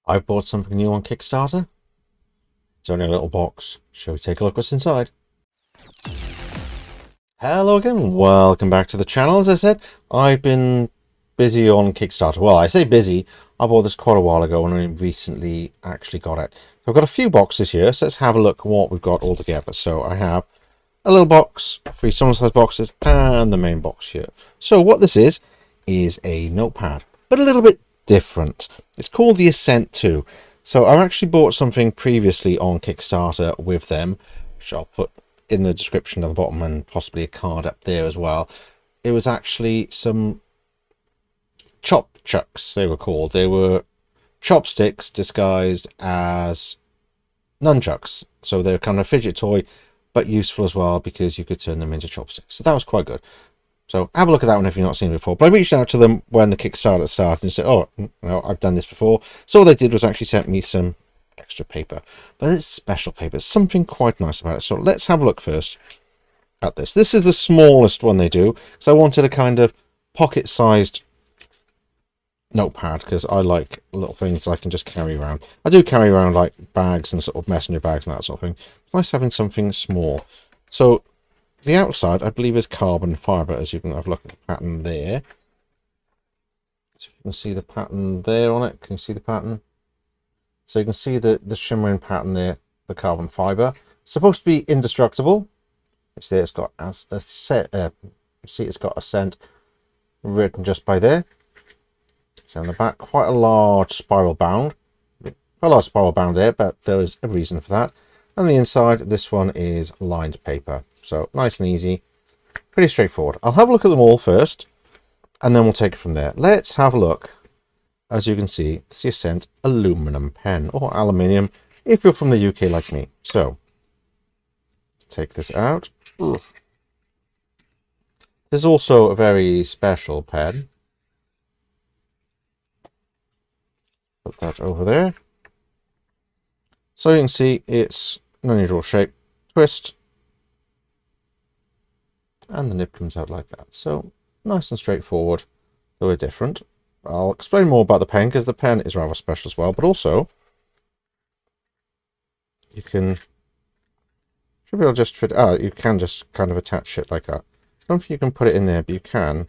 I bought something new on Kickstarter. It's only a little box. Shall we take a look what's inside? Hello again, welcome back to the channel. As I said, I've been busy on Kickstarter. Well, I say busy, I bought this quite a while ago and I recently actually got it. So I've got a few boxes here, so let's have a look at what we've got all together. So I have a little box, 3 similar-sized boxes, and the main box here. So what this is a notepad, but a little bit different. It's called the ASCENT II. So I've actually bought something previously on Kickstarter with them, which I'll put in the description at the bottom and possibly a card up there as well. It was actually some chop chucks, they were called. They were chopsticks disguised as nunchucks. So they're kind of a fidget toy, but useful as well because you could turn them into chopsticks. So that was quite good. So have a look at that one if you've not seen it before. But I reached out to them when the Kickstarter started and said, oh, no, I've done this before. So all they did was actually send me some extra paper. But it's special paper. It's something quite nice about it. So let's have a look first at this. This is the smallest one they do. So I wanted a kind of pocket-sized notepad because I like little things I can just carry around. I do carry around like bags and sort of messenger bags and that sort of thing. It's nice having something small. So the outside, I believe, is carbon fibre, as you can have a look at the pattern there. So you can see the pattern there on it. Can you see the pattern? So you can see the shimmering pattern there, the carbon fibre. It's supposed to be indestructible. It's there. It's got see, it's got ASCENT written just by there. So on the back, quite a large spiral bound. Quite a large spiral bound there, but there is a reason for that. And the inside, this one is lined paper. So nice and easy, pretty straightforward. I'll have a look at them all first, and then we'll take it from there. Let's have a look. As you can see, it's the ASCENT aluminum pen, or aluminium, if you're from the UK like me. So, take this out. Oof. There's also a very special pen. Put that over there. So you can see it's an unusual shape. Twist. And the nib comes out like that. So nice and straightforward, though different. I'll explain more about the pen because the pen is rather special as well. But also, you can should be able to just fit. You can just kind of attach it like that. I don't think you can put it in there, but you can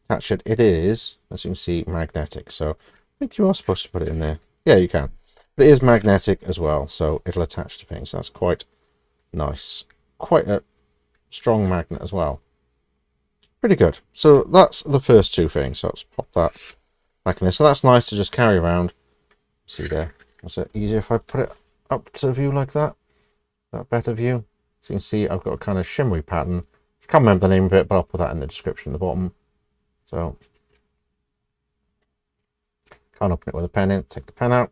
attach it. It is, as you can see, magnetic. So I think you are supposed to put it in there. Yeah, you can. But it is magnetic as well, so it'll attach to things. That's quite nice. Quite a strong magnet as well. Pretty good. So that's the first two things. So let's pop that back in there. So that's nice to just carry around. See there. Is it easier if I put it up to view like that? That better view. So you can see I've got a kind of shimmery pattern. I can't remember the name of it, but I'll put that in the description at the bottom. So can't open it with a pen in. Take the pen out.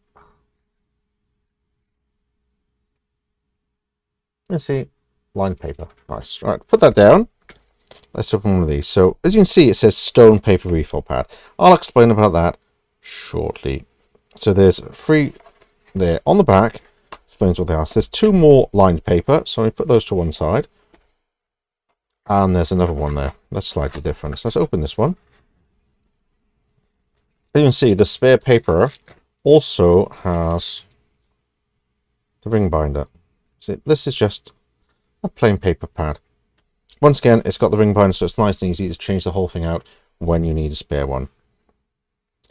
And see, lined paper. Nice. Right, put that down. Let's open one of these. So as you can see, it says stone paper refill pad. I'll explain about that shortly. So there's 3 there on the back. Explains what they are. So there's 2 more lined paper. So we put those to one side. And there's another one there. That's slightly different. So let's open this one. As you can see, the spare paper also has the ring binder. So this is just a plain paper pad. Once again, it's got the ring binder, so it's nice and easy to change the whole thing out when you need a spare one.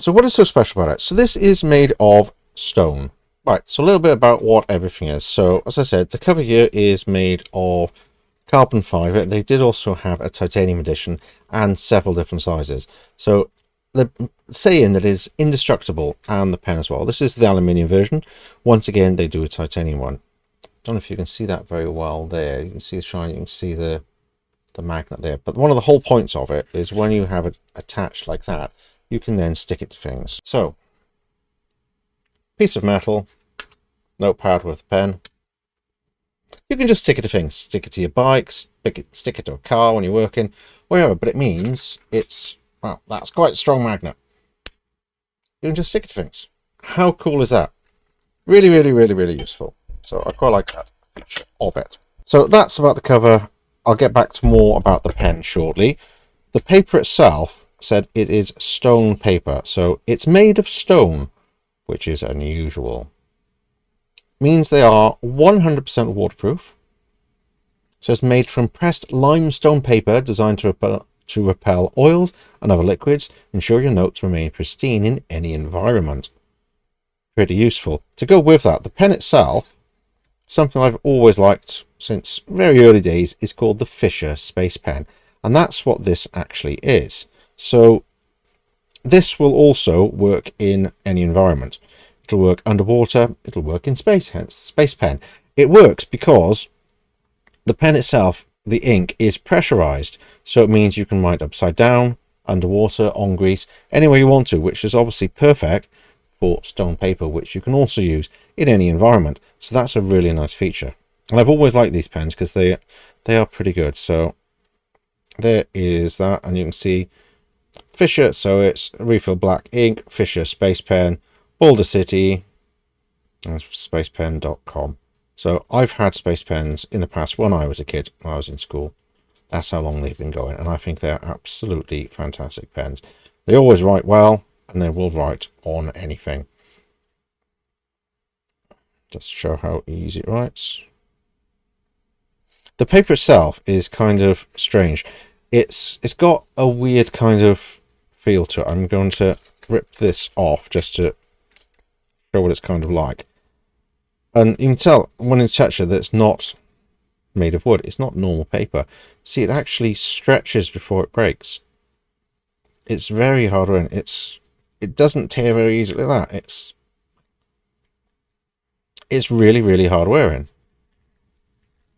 So what is so special about it? So this is made of stone. Right, so a little bit about what everything is. So as I said, the cover here is made of carbon fibre. They did also have a titanium edition and several different sizes. So the saying that is indestructible, and the pen as well. This is the aluminium version. Once again, they do a titanium one. Don't know if you can see that very well there. You can see the shine, you can see the magnet there. But one of the whole points of it is when you have it attached like that, you can then stick it to things. So, piece of metal, notepad with a pen. You can just stick it to things. Stick it to your bike, stick it to a car when you're working, wherever. But it means it's, well, that's quite a strong magnet. You can just stick it to things. How cool is that? Really, really, really, really useful. So I quite like that feature of it. So that's about the cover. I'll get back to more about the pen shortly. The paper itself said it is stone paper. So it's made of stone which is unusual. Means they are 100% waterproof. So it's made from pressed limestone paper designed to repel oils and other liquids, ensure your notes remain pristine in any environment. Pretty useful. To go with that, the pen itself, something I've always liked since very early days, is called the Fisher Space Pen. And that's what this actually is. So this will also work in any environment. It'll work underwater, it'll work in space, hence the Space Pen. It works because the pen itself, the ink, is pressurized, so it means you can write upside down, underwater, on grease, anywhere you want to, which is obviously perfect for stone paper, which you can also use in any environment. So that's a really nice feature. And I've always liked these pens because they are pretty good. So there is that, and you can see Fisher, so it's refill black ink, Fisher Space Pen, Boulder City, and spacepen.com. So I've had space pens in the past when I was a kid, when I was in school. That's how long they've been going, and I think they're absolutely fantastic pens. They always write well, and they will write on anything. Just to show how easy it writes. The paper itself is kind of strange. It's got a weird kind of feel to it. I'm going to rip this off just to show what it's kind of like. And you can tell when you touch it that it's not made of wood. It's not normal paper. See, it actually stretches before it breaks. It's very hard wearing. It doesn't tear very easily like that. It's really, really hard wearing.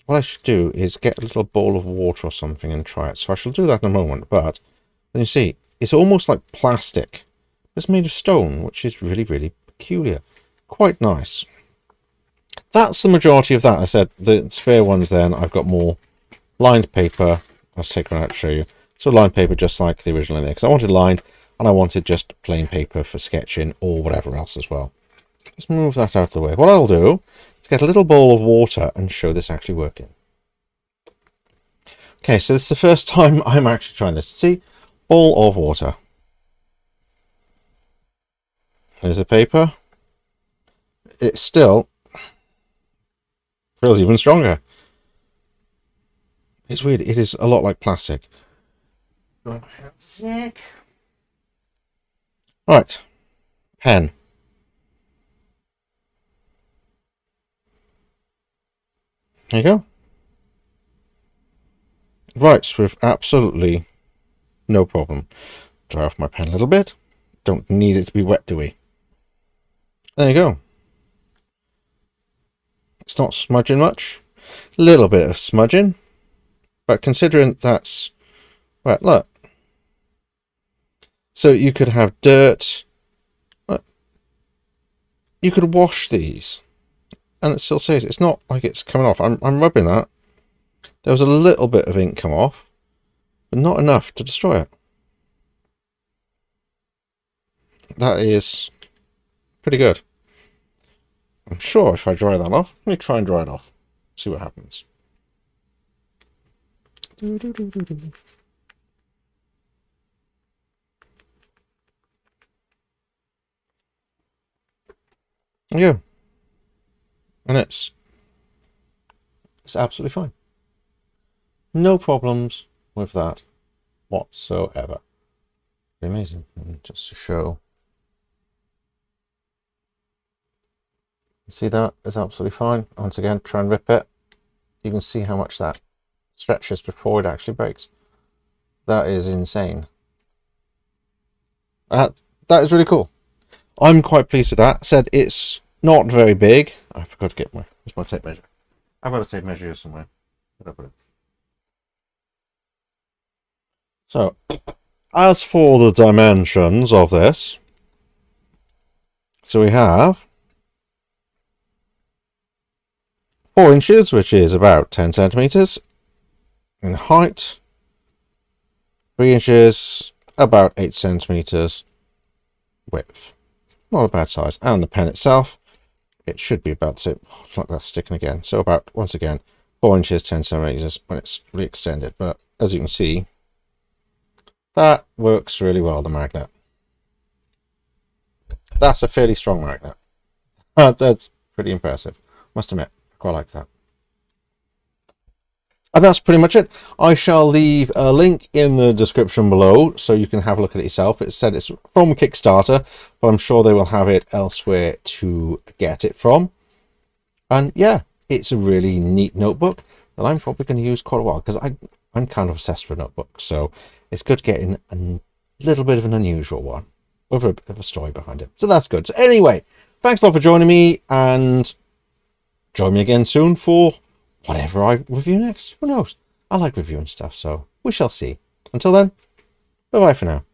What I should do is get a little bowl of water or something and try it. So I shall do that in a moment. But you see, it's almost like plastic. It's made of stone, which is really, really peculiar. Quite nice. That's the majority of that. I said the spare ones then, I've got more lined paper. Let's take one out to show you. So lined paper just like the original in there, because I wanted lined and I wanted just plain paper for sketching or whatever else as well. Let's move that out of the way. What I'll do is get a little bowl of water and show this actually working. Okay, so this is the first time I'm actually trying this. See, bowl of water. There's the paper. It still feels even stronger. It's weird. It is a lot like plastic. Right, pen. There you go. Writes with absolutely no problem. Dry off my pen a little bit. Don't need it to be wet, do we? There you go. It's not smudging much. A little bit of smudging. But considering that's... Right, look. So you could have dirt. Look. You could wash these. And it still says it's not like it's coming off. I'm rubbing that. There was a little bit of ink come off. But not enough to destroy it. That is pretty good. I'm sure if I dry that off, let me try and dry it off. See what happens. Yeah. And it's absolutely fine. No problems with that whatsoever. Amazing. And just to show. See, that is absolutely fine. Once again, try and rip it. You can see how much that stretches before it actually breaks. That is insane. That is really cool. I'm quite pleased with that. Said it's not very big. I forgot to get where's my tape measure? I've got a tape measure here somewhere. Where did I put it? So, as for the dimensions of this, so we have 4 inches, which is about 10 centimeters in height. 3 inches, about 8 centimeters width. Not a bad size. And the pen itself, it should be about the same. Oh, it's like that's sticking again. So about, once again, 4 inches, 10 centimeters when it's fully extended. But as you can see, that works really well, the magnet. That's a fairly strong magnet. That's pretty impressive. Must admit, I quite like that. And that's pretty much it. I shall leave a link in the description below so you can have a look at it yourself. It said it's from Kickstarter, but I'm sure they will have it elsewhere to get it from. And yeah, it's a really neat notebook that I'm probably going to use quite a while, because I'm kind of obsessed with notebooks. So it's good getting a little bit of an unusual one with a bit of a story behind it. So that's good. So anyway, thanks a lot for joining me, and join me again soon for whatever I review next. Who knows? I like reviewing stuff, so we shall see. Until then, bye-bye for now.